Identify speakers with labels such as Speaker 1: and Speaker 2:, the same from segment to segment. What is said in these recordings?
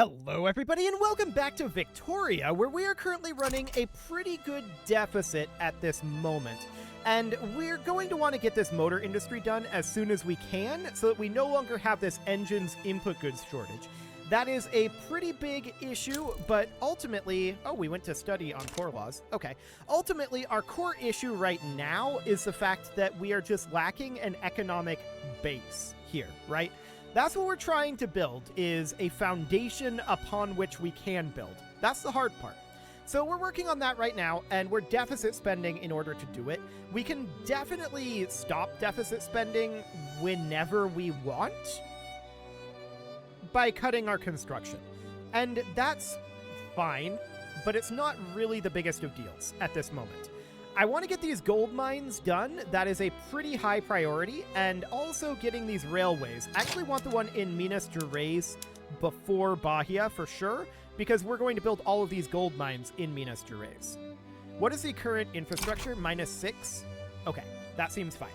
Speaker 1: Hello everybody and welcome back to Victoria, where we are currently running a pretty good deficit at this moment. And we're going to want to get this motor industry done as soon as we can so that we no longer have this engine's input goods shortage. That is a pretty big issue, but ultimately... Oh, we went to study on core laws. Okay. Ultimately, our core issue right now is the fact that we are just lacking an economic base here, right? That's what we're trying to build, is a foundation upon which we can build. That's the hard part. So we're working on that right now, and we're deficit spending in order to do it. We can definitely stop deficit spending whenever we want by cutting our construction. And that's fine, but it's not really the biggest of deals at this moment. I want to get these gold mines done. That is a pretty high priority, and also getting these railways. I actually want the one in Minas Gerais before Bahia for sure, because we're going to build all of these gold mines in Minas Gerais. What is the current infrastructure? -6? Okay, that seems fine.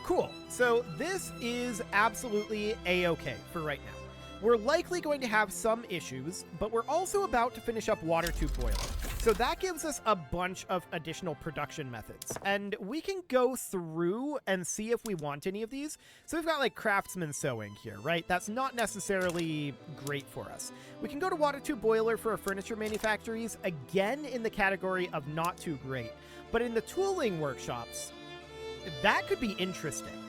Speaker 1: Cool. So this is absolutely a-okay for right now. We're likely going to have some issues, but we're also about to finish up water tube boiler. So that gives us a bunch of additional production methods, and we can go through and see if we want any of these. So we've got like craftsman sewing here, right? That's not necessarily great for us. We can go to water tube boiler for our furniture manufactories, again in the category of not too great. But in the tooling workshops, that could be interesting.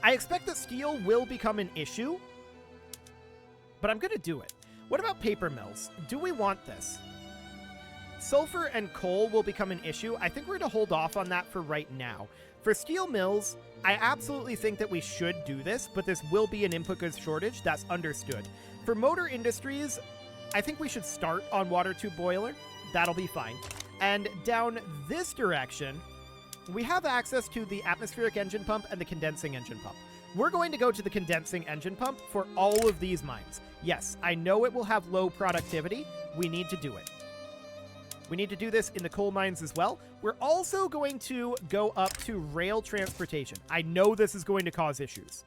Speaker 1: I expect that steel will become an issue, but I'm going to do it. What about paper mills? Do we want this? Sulfur and coal will become an issue. I think we're going to hold off on that for right now. For steel mills, I absolutely think that we should do this, but this will be an input goods shortage. That's understood. For motor industries, I think we should start on water tube boiler. That'll be fine. And down this direction, we have access to the atmospheric engine pump and the condensing engine pump. We're going to go to the condensing engine pump for all of these mines. Yes, I know it will have low productivity. We need to do it. We need to do this in the coal mines as well. We're also going to go up to rail transportation. I know this is going to cause issues.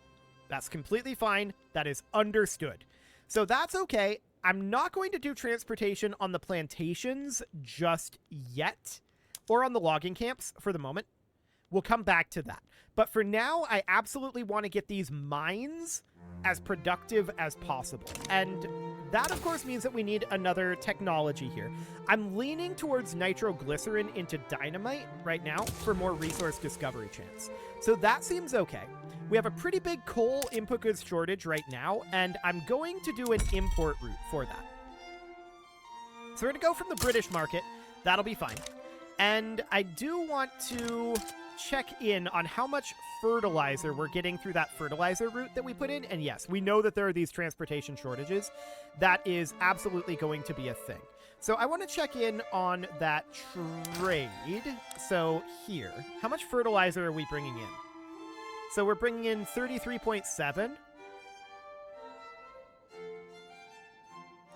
Speaker 1: That's completely fine. That is understood. So that's okay. I'm not going to do transportation on the plantations just yet, or on the logging camps for the moment. We'll come back to that. But for now, I absolutely want to get these mines as productive as possible. And that, of course, means that we need another technology here. I'm leaning towards nitroglycerin into dynamite right now for more resource discovery chance. So that seems okay. We have a pretty big coal input goods shortage right now, and I'm going to do an import route for that. So we're going to go from the British market. That'll be fine. And I do want to check in on how much fertilizer we're getting through that fertilizer route that we put in. And yes, we know that there are these transportation shortages. That is absolutely going to be a thing. So I want to check in on that trade. So here, how much fertilizer are we bringing in? So we're bringing in 33.7.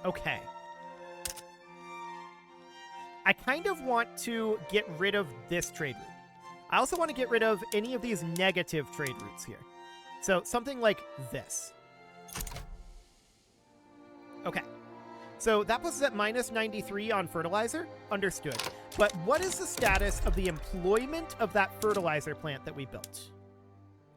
Speaker 1: Okay. I kind of want to get rid of this trade route. I also want to get rid of any of these negative trade routes here. So something like this. Okay. So that puts us at -93 on fertilizer. Understood. But what is the status of the employment of that fertilizer plant that we built?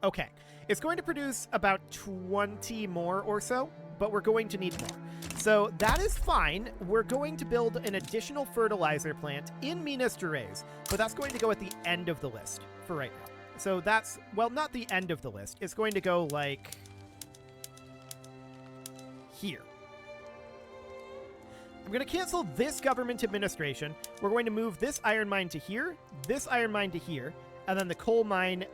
Speaker 1: Okay. It's going to produce about 20 more or so, but we're going to need more. So that is fine. We're going to build an additional fertilizer plant in Minas Gerais, but that's going to go at the end of the list for right now. So that's, well, not the end of the list. It's going to go like here. I'm going to cancel this government administration. We're going to move this iron mine to here, this iron mine to here, and then the coal mine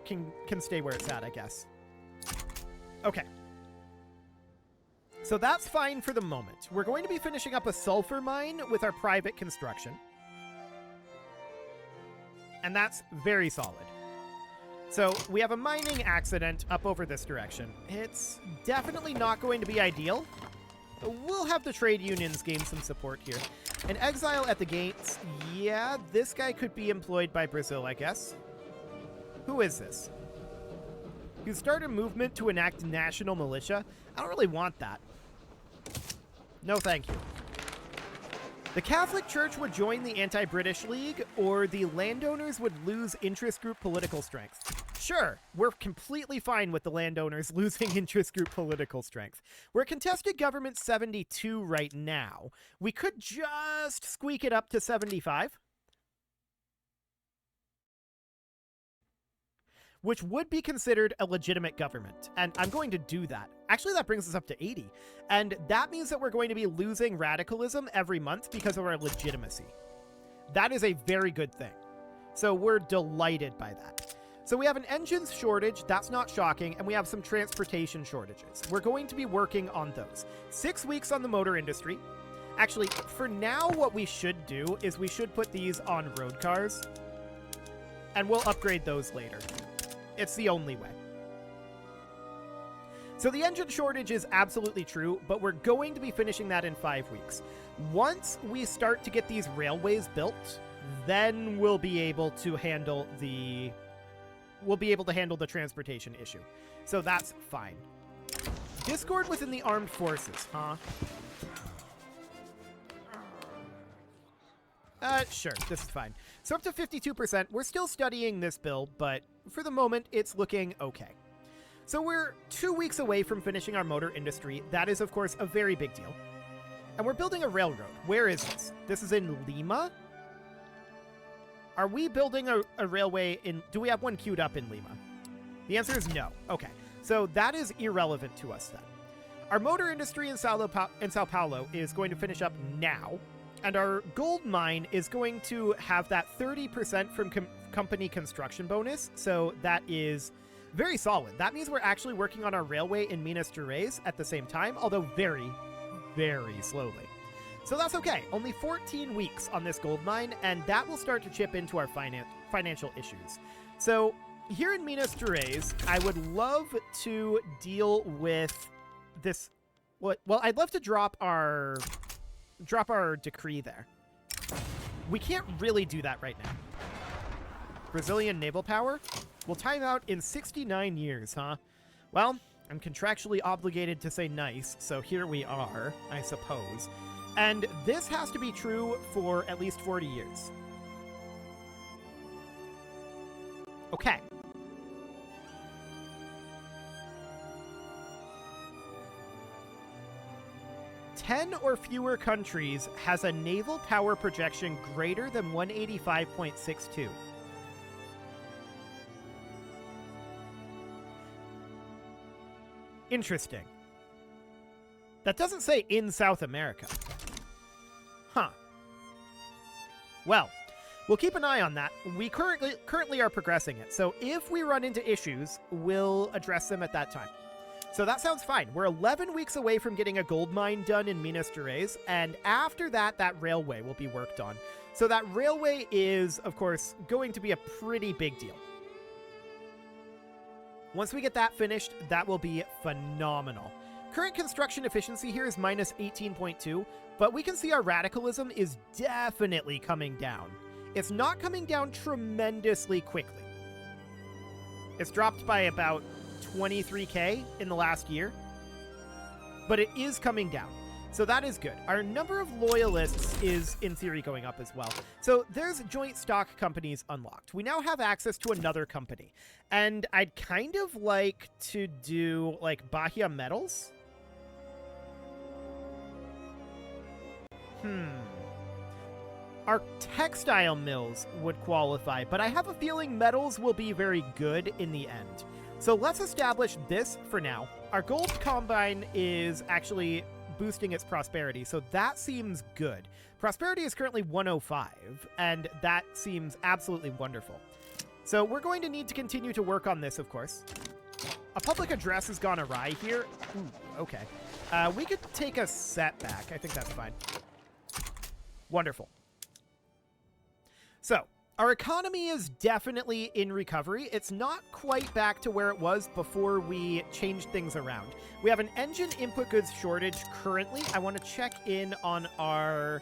Speaker 1: can stay where it's at, I guess. Okay. So that's fine for the moment. We're going to be finishing up a sulfur mine with our private construction. And that's very solid. So we have a mining accident up over this direction. It's definitely not going to be ideal. We'll have the trade unions gain some support here. An exile at the gates. Yeah, this guy could be employed by Brazil, I guess. Who is this? You start a movement to enact national militia. I don't really want that. No, thank you. The Catholic Church would join the Anti-British League, or the landowners would lose interest group political strength. Sure, we're completely fine with the landowners losing interest group political strength. We're contested government 72 right now. We could just squeak it up to 75. Which would be considered a legitimate government. And I'm going to do that. Actually, that brings us up to 80. And that means that we're going to be losing radicalism every month because of our legitimacy. That is a very good thing. So we're delighted by that. So we have an engines shortage. That's not shocking. And we have some transportation shortages. We're going to be working on those. 6 weeks on the motor industry. Actually, for now, what we should do is we should put these on road cars. And we'll upgrade those later. It's the only way. So the engine shortage is absolutely true, but we're going to be finishing that in 5 weeks. Once we start to get these railways built, then we'll be able to handle the transportation issue. So that's fine. Discord within the armed forces, huh? Sure, this is fine. So up to 52%, we're still studying this bill, but for the moment, it's looking okay. So we're 2 weeks away from finishing our motor industry. That is, of course, a very big deal. And we're building a railroad. Where is this? This is in Lima? Are we building a railway in... Do we have one queued up in Lima? The answer is no. Okay, so that is irrelevant to us then. Our motor industry in Sao Paulo is going to finish up now. And our gold mine is going to have that 30% from company construction bonus. So that is very solid. That means we're actually working on our railway in Minas Gerais at the same time, although very, very slowly. So that's okay. Only 14 weeks on this gold mine, and that will start to chip into our financial issues. So here in Minas Gerais, I would love to deal with this. Well, I'd love to drop our decree there. We can't really do that right now. Brazilian naval power will time out in 69 years, huh? Well, I'm contractually obligated to say nice, so here we are, I suppose. And this has to be true for at least 40 years. Okay. Ten or fewer countries has a naval power projection greater than 185.62. Interesting. That doesn't say in South America. Huh. Well, we'll keep an eye on that. We currently are progressing it, so if we run into issues, we'll address them at that time. So that sounds fine. We're 11 weeks away from getting a gold mine done in Minas Gerais, and after that, that railway will be worked on. So that railway is, of course, going to be a pretty big deal. Once we get that finished, that will be phenomenal. Current construction efficiency here is minus 18.2, but we can see our radicalism is definitely coming down. It's not coming down tremendously quickly. It's dropped by about 23k in the last year, but it is coming down. So that is good. Our number of loyalists is, in theory, going up as well. So there's joint stock companies unlocked. We now have access to another company. And I'd kind of like to do, like, Bahia Metals. Our textile mills would qualify, but I have a feeling metals will be very good in the end. So let's establish this for now. Our gold combine is actually boosting its prosperity, so that seems good. Prosperity is currently 105, and that seems absolutely wonderful. So we're going to need to continue to work on this, of course. A public address has gone awry here. Ooh, okay. We could take a setback. I think that's fine. Wonderful. So, our economy is definitely in recovery. It's not quite back to where it was before we changed things around. We have an engine input goods shortage currently. I want to check in on our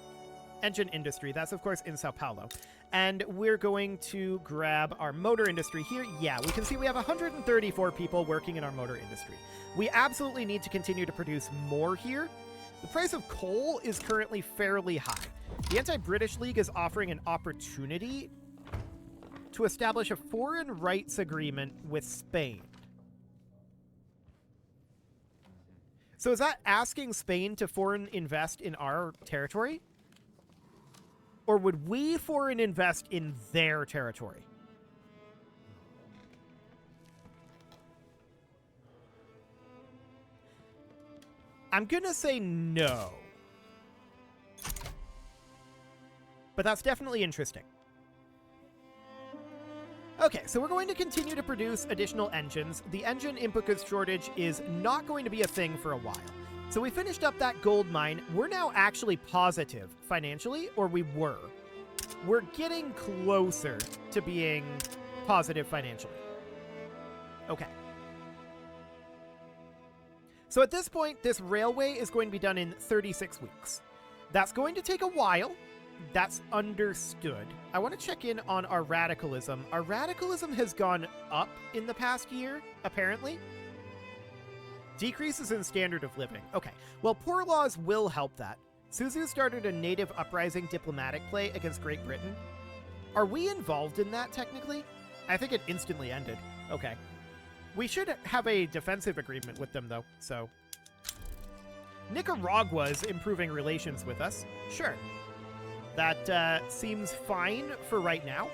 Speaker 1: engine industry. That's, of course, in Sao Paulo. And we're going to grab our motor industry here. Yeah, we can see we have 134 people working in our motor industry. We absolutely need to continue to produce more here. The price of coal is currently fairly high. The Anti-British League is offering an opportunity to establish a foreign rights agreement with Spain. So is that asking Spain to foreign invest in our territory? Or would we foreign invest in their territory? I'm going to say no. But that's definitely interesting. Okay, so we're going to continue to produce additional engines. The engine input goods shortage is not going to be a thing for a while. So we finished up that gold mine. We're now actually positive financially, or we were. We're getting closer to being positive financially. Okay. So at this point, this railway is going to be done in 36 weeks. That's going to take a while. That's understood. I want to check in on our radicalism. Our radicalism has gone up in the past year, apparently. Decreases in standard of living. Okay, well, poor laws will help that. Suzu started a native uprising diplomatic play against Great Britain. Are we involved in that, technically? I think it instantly ended. Okay. We should have a defensive agreement with them, though, so... Nicaragua's improving relations with us. Sure. That seems fine for right now.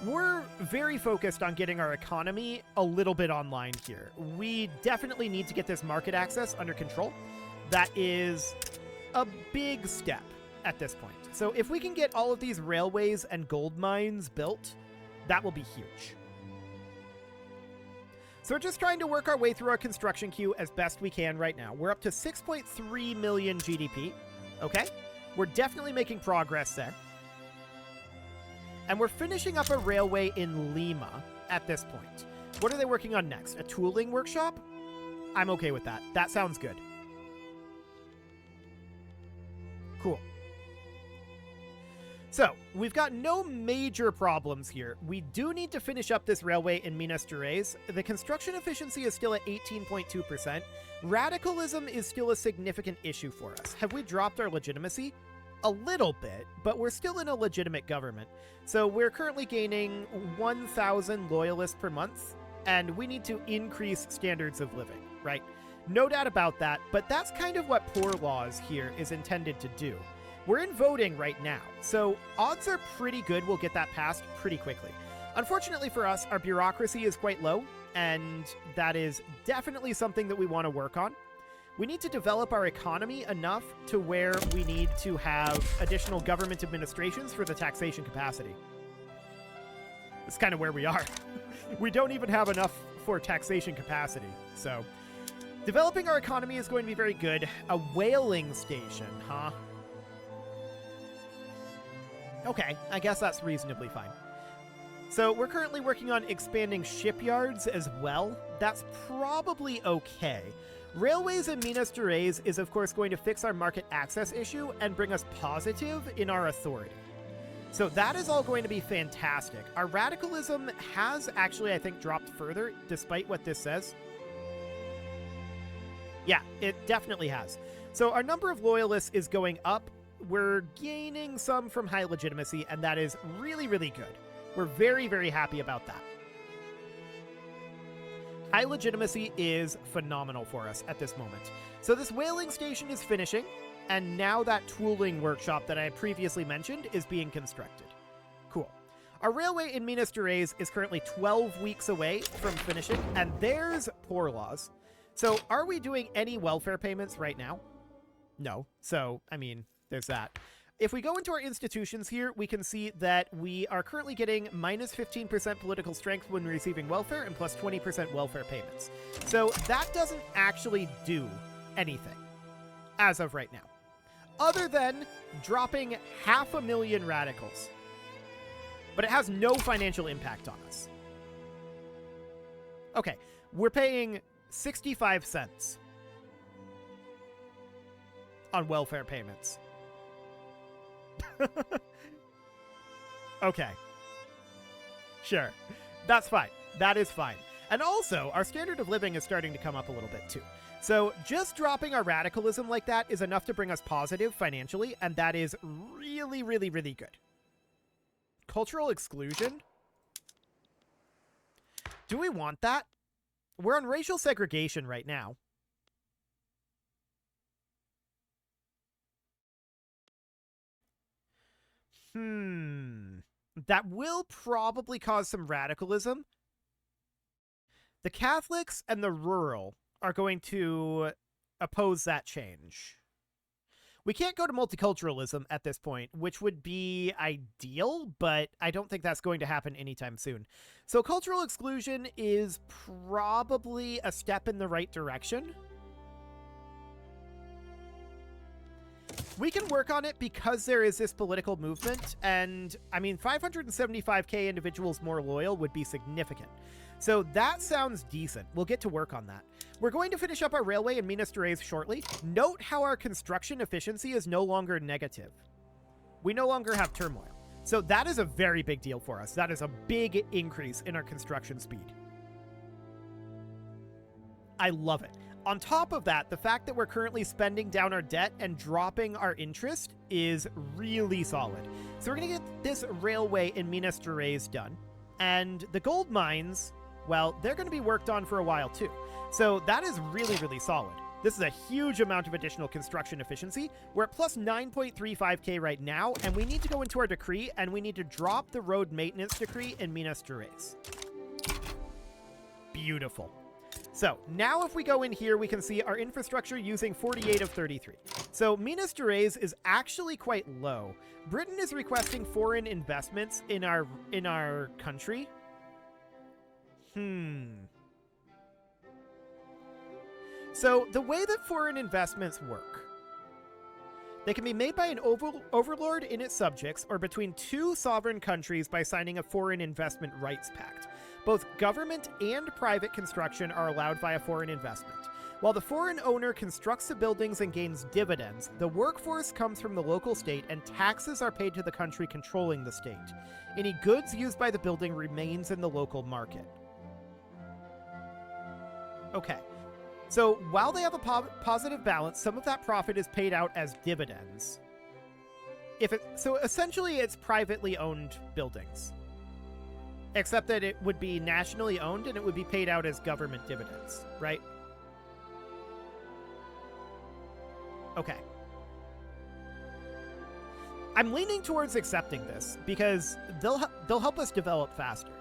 Speaker 1: We're very focused on getting our economy a little bit online here. We definitely need to get this market access under control. That is a big step at this point. So if we can get all of these railways and gold mines built, that will be huge. So we're just trying to work our way through our construction queue as best we can right now. We're up to 6.3 million GDP. Okay, we're definitely making progress there. And we're finishing up a railway in Lima at this point. What are they working on next? A tooling workshop? I'm okay with that. That sounds good. Cool. So, we've got no major problems here. We do need to finish up this railway in Minas Gerais. The construction efficiency is still at 18.2%. Radicalism is still a significant issue for us. Have we dropped our legitimacy? A little bit, but we're still in a legitimate government. So we're currently gaining 1,000 loyalists per month, and we need to increase standards of living, right? No doubt about that, but that's kind of what Poor Laws here is intended to do. We're in voting right now, so odds are pretty good we'll get that passed pretty quickly. Unfortunately for us, our bureaucracy is quite low, and that is definitely something that we want to work on. We need to develop our economy enough to where we need to have additional government administrations for the taxation capacity. That's kind of where we are. We don't even have enough for taxation capacity, so... Developing our economy is going to be very good. A whaling station, huh? Okay, I guess that's reasonably fine. So we're currently working on expanding shipyards as well. That's probably okay. Railways in Minas Gerais is, of course, going to fix our market access issue and bring us positive in our authority. So that is all going to be fantastic. Our radicalism has actually, I think, dropped further, despite what this says. Yeah, it definitely has. So our number of loyalists is going up. We're gaining some from high legitimacy, and that is really, really good. We're very, very happy about that. High legitimacy is phenomenal for us at this moment. So this whaling station is finishing, and now that tooling workshop that I previously mentioned is being constructed. Cool. Our railway in Minas Gerais is currently 12 weeks away from finishing, and there's Poor Laws. So are we doing any welfare payments right now? No. So, I mean, there's that. If we go into our institutions here, we can see that we are currently getting minus 15% political strength when receiving welfare and plus 20% welfare payments. So that doesn't actually do anything as of right now, other than dropping 500,000 radicals. But it has no financial impact on us. Okay, we're paying 65 cents on welfare payments. Okay. Sure. That's fine. That is fine. And also, our standard of living is starting to come up a little bit too. So just dropping our radicalism like that is enough to bring us positive financially, and that is really, really, really good. Cultural exclusion? Do we want that? We're on racial segregation right now. That will probably cause some radicalism. The Catholics and the rural are going to oppose that change. We can't go to multiculturalism at this point, which would be ideal, but I don't think that's going to happen anytime soon. So cultural exclusion is probably a step in the right direction. We can work on it because there is this political movement, and I mean, 575k individuals more loyal would be significant. So that sounds decent. We'll get to work on that. We're going to finish up our railway in Minas Gerais shortly. Note how our construction efficiency is no longer negative. We no longer have turmoil. So that is a very big deal for us. That is a big increase in our construction speed. I love it. On top of that, the fact that we're currently spending down our debt and dropping our interest is really solid. So we're going to get this railway in Minas Gerais done. And the gold mines, well, they're going to be worked on for a while too. So that is really, really solid. This is a huge amount of additional construction efficiency. We're at plus 9.35k right now, and we need to go into our decree, and we need to drop the road maintenance decree in Minas Gerais. Beautiful. So now if we go in here, we can see our infrastructure using 48 of 33. So Minas Gerais is actually quite low. Britain is requesting foreign investments in our country. So the way that foreign investments work, they can be made by an overlord in its subjects or between two sovereign countries by signing a foreign investment rights pact. Both government and private construction are allowed via foreign investment. While the foreign owner constructs the buildings and gains dividends, the workforce comes from the local state and taxes are paid to the country controlling the state. Any goods used by the building remains in the local market. Okay. So while they have a positive balance, some of that profit is paid out as dividends. So essentially it's privately owned buildings. Except that it would be nationally owned and it would be paid out as government dividends, right? Okay. I'm leaning towards accepting this because they'll help us develop faster.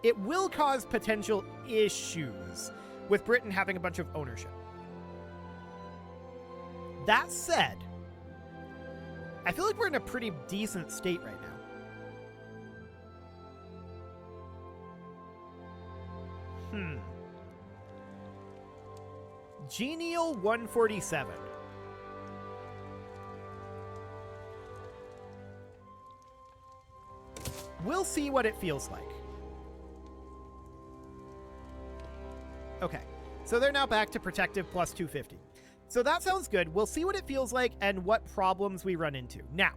Speaker 1: It will cause potential issues with Britain having a bunch of ownership. That said, I feel like we're in a pretty decent state right now. Genial 147. We'll see what it feels like. Okay, so they're now back to protective plus 250. So that sounds good. We'll see what it feels like and what problems we run into. Now,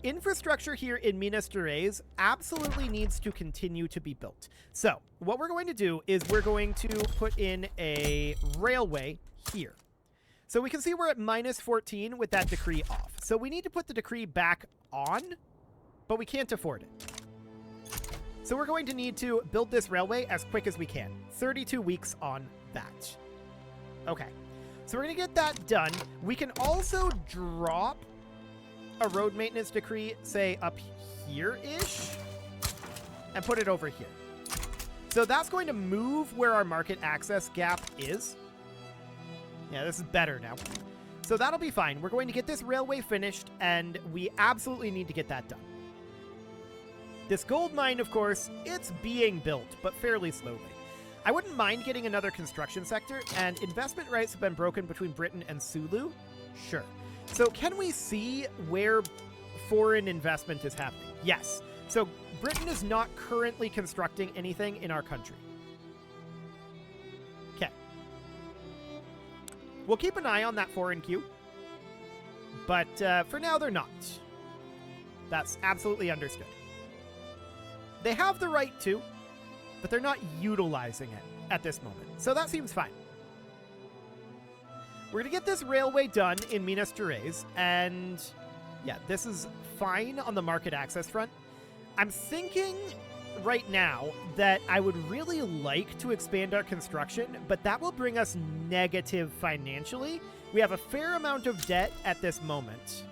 Speaker 1: infrastructure here in Minas Gerais absolutely needs to continue to be built. So what we're going to do is we're going to put in a railway here. So we can see we're at minus 14 with that decree off. So we need to put the decree back on, but we can't afford it. So we're going to need to build this railway as quick as we can. 32 weeks on that. Okay. So we're going to get that done. We can also drop a road maintenance decree, say, up here-ish, and put it over here. So that's going to move where our market access gap is. Yeah, this is better now. So that'll be fine. We're going to get this railway finished, and we absolutely need to get that done. This gold mine, of course, it's being built, but fairly slowly. I wouldn't mind getting another construction sector, and investment rights have been broken between Britain and Sulu. Sure. So can we see where foreign investment is happening? Yes. So Britain is not currently constructing anything in our country. Okay. We'll keep an eye on that foreign queue. But for now, they're not. That's absolutely understood. They have the right to, but they're not utilizing it at this moment. So that seems fine. We're going to get this railway done in Minas Gerais, and yeah, this is fine on the market access front. I'm thinking right now that I would really like to expand our construction, but that will bring us negative financially. We have a fair amount of debt at this moment.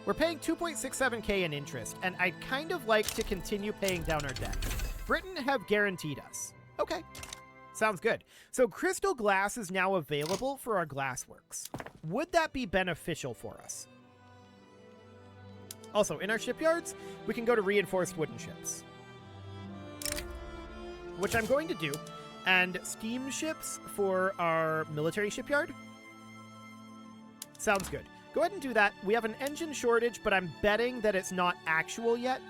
Speaker 1: We're paying 2.67k in interest, and I'd kind of like to continue paying down our debt. Britain have guaranteed us. Okay, sounds good. So crystal glass is now available for our glassworks. Would that be beneficial for us? Also, in our shipyards, we can go to reinforced wooden ships, which I'm going to do, and steamships for our military shipyard. Sounds good. Go ahead and do that. We have an engine shortage, but I'm betting that it's not actual yet.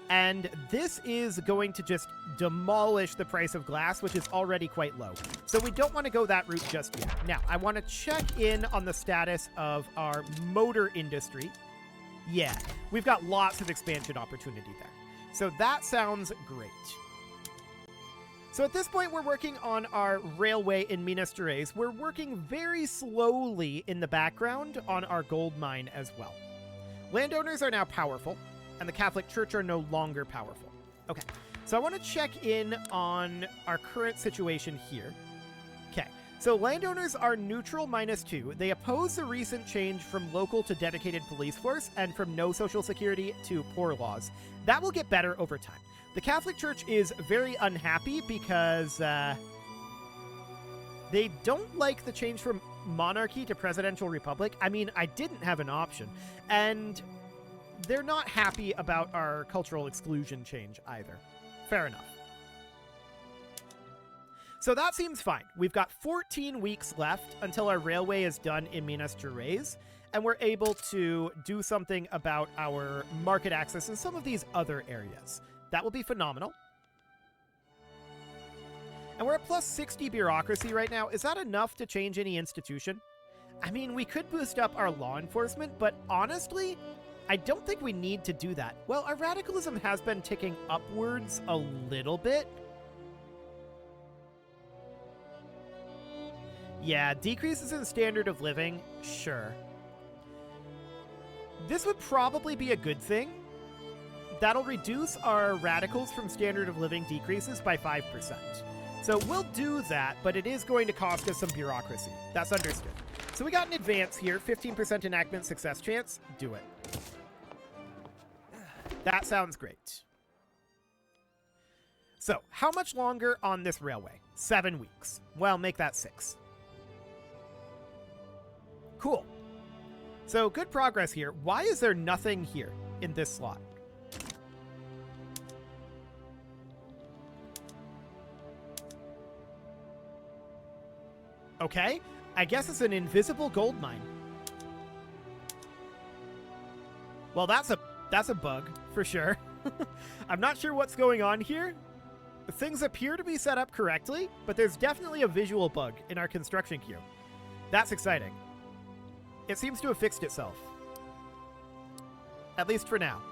Speaker 1: And this is going to just demolish the price of glass, which is already quite low. So we don't want to go that route just yet. Now, I want to check in on the status of our motor industry. Yeah, we've got lots of expansion opportunity there. So that sounds great. So at this point, we're working on our railway in Minas Gerais. We're working very slowly in the background on our gold mine as well. Landowners are now powerful, and the Catholic Church are no longer powerful. Okay, so I want to check in on our current situation here. Okay, so landowners are neutral -2. They oppose the recent change from local to dedicated police force and from no social security to poor laws. That will get better over time. The Catholic Church is very unhappy because they don't like the change from monarchy to presidential republic. I mean, I didn't have an option. And they're not happy about our cultural exclusion change either. Fair enough. So that seems fine. We've got 14 weeks left until our railway is done in Minas Gerais, and we're able to do something about our market access in some of these other areas. That will be phenomenal. And we're at plus 60 bureaucracy right now. Is that enough to change any institution? I mean, we could boost up our law enforcement, but honestly, I don't think we need to do that. Well, our radicalism has been ticking upwards a little bit. Yeah, decreases in standard of living, sure. This would probably be a good thing. That'll reduce our radicals from standard of living decreases by 5%. So we'll do that, but it is going to cost us some bureaucracy. That's understood. So we got an advance here, 15% enactment success chance. Do it. That sounds great. So, how much longer on this railway? 7 weeks. Well, make that 6. Cool. So, good progress here. Why is there nothing here in this slot? Okay, I guess it's an invisible gold mine. Well, that's a bug, for sure. I'm not sure what's going on here. Things appear to be set up correctly, but there's definitely a visual bug in our construction queue. That's exciting. It seems to have fixed itself. At least for now.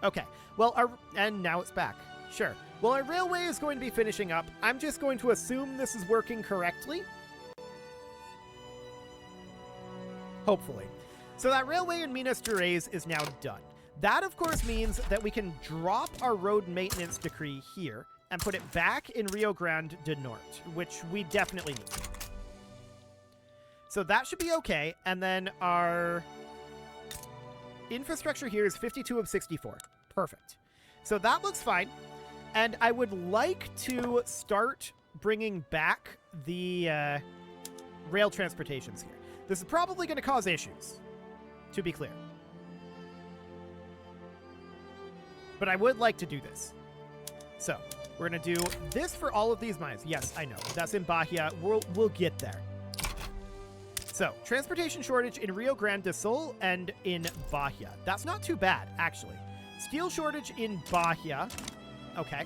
Speaker 1: Okay, well, and now it's back. Sure. Well, our railway is going to be finishing up. I'm just going to assume this is working correctly. Hopefully. So that railway in Minas Gerais is now done. That, of course, means that we can drop our road maintenance decree here and put it back in Rio Grande do Norte, which we definitely need. So that should be okay. And then our infrastructure here is 52 of 64. Perfect. So that looks fine. And I would like to start bringing back the rail transportations here. This is probably going to cause issues, to be clear. But I would like to do this. So, we're going to do this for all of these mines. Yes, I know. That's in Bahia. We'll get there. So, transportation shortage in Rio Grande do Sul and in Bahia. That's not too bad, actually. Steel shortage in Bahia. Okay.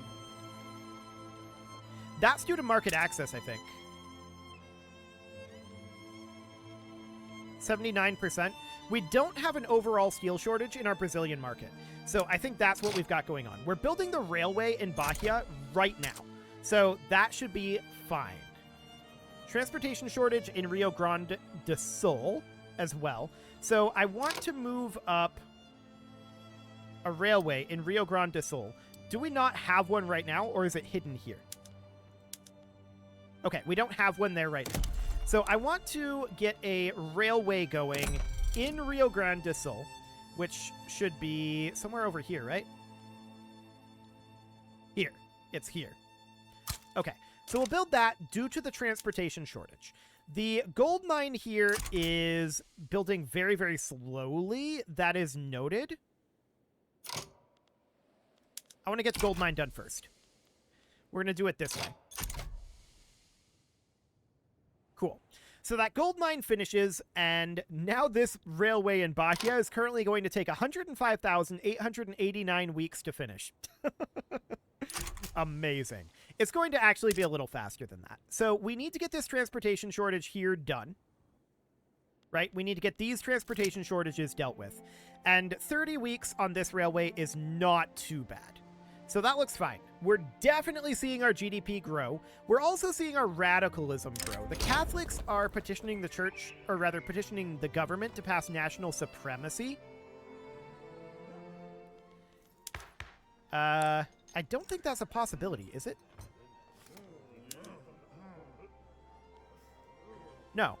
Speaker 1: That's due to market access, I think. 79%. We don't have an overall steel shortage in our Brazilian market. So I think that's what we've got going on. We're building the railway in Bahia right now. So that should be fine. Transportation shortage in Rio Grande do Sul as well. So I want to move up a railway in Rio Grande do Sul. Do we not have one right now, or is it hidden here? Okay, we don't have one there right now. So I want to get a railway going in Rio Grande do Sul, which should be somewhere over here, right? Here. It's here. Okay, so we'll build that due to the transportation shortage. The gold mine here is building very, very slowly. That is noted. I want to get the gold mine done first. We're going to do it this way. Cool. So that gold mine finishes, and now this railway in Bahia is currently going to take 105,889 weeks to finish. Amazing. It's going to actually be a little faster than that. So we need to get this transportation shortage here done. Right? We need to get these transportation shortages dealt with. And 30 weeks on this railway is not too bad. So that looks fine. We're definitely seeing our GDP grow. We're also seeing our radicalism grow. The Catholics are petitioning the church, or rather petitioning the government to pass national supremacy. I don't think that's a possibility, is it? No.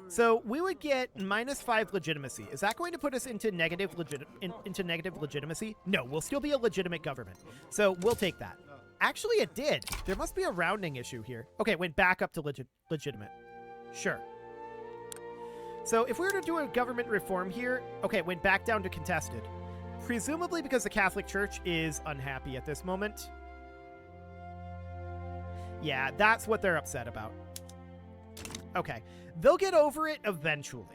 Speaker 1: So we would get -5 legitimacy. Is that going to put us into negative legitimacy? No, we'll still be a legitimate government. So we'll take that. Actually, it did. There must be a rounding issue here. Okay, it went back up to legitimate. Sure. So if we were to do a government reform here, okay, it went back down to contested. Presumably because the Catholic Church is unhappy at this moment. Yeah, that's what they're upset about. Okay. They'll get over it eventually.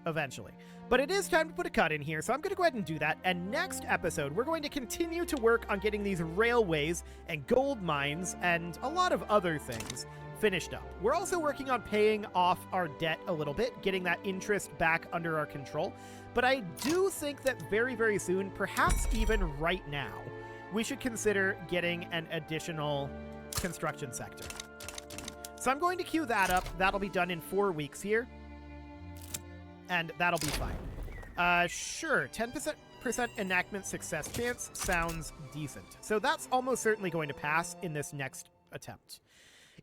Speaker 1: Eventually. But it is time to put a cut in here, so I'm going to go ahead and do that. And next episode, we're going to continue to work on getting these railways and gold mines and a lot of other things finished up. We're also working on paying off our debt a little bit, getting that interest back under our control. But I do think that very, very soon, perhaps even right now, we should consider getting an additional construction sector. So I'm going to queue that up. That'll be done in 4 weeks here. And that'll be fine. Sure, 10% enactment success chance sounds decent. So that's almost certainly going to pass in this next attempt.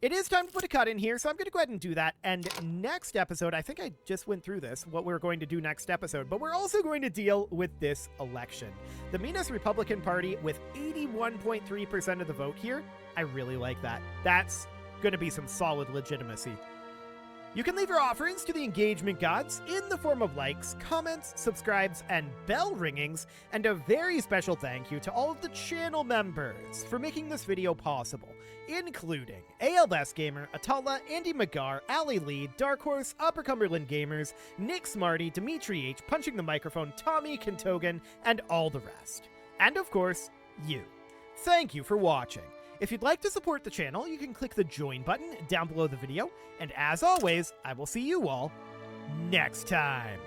Speaker 1: It is time to put a cut in here, so I'm going to go ahead and do that. And next episode, I think I just went through this, what we're going to do next episode, but we're also going to deal with this election. The Minas Republican Party with 81.3% of the vote here. I really like that. That's going to be some solid legitimacy. You can leave your offerings to the engagement gods in the form of likes, comments, subscribes, and bell ringings, and a very special thank you to all of the channel members for making this video possible, including ALS Gamer, Atala, Andy McGar, Ali Lee, Dark Horse, Upper Cumberland Gamers, Nick Smarty, Dimitri H, Punching the Microphone, Tommy Kentogan, and all the rest. And of course, you. Thank you for watching. If you'd like to support the channel, you can click the join button down below the video, and as always, I will see you all next time.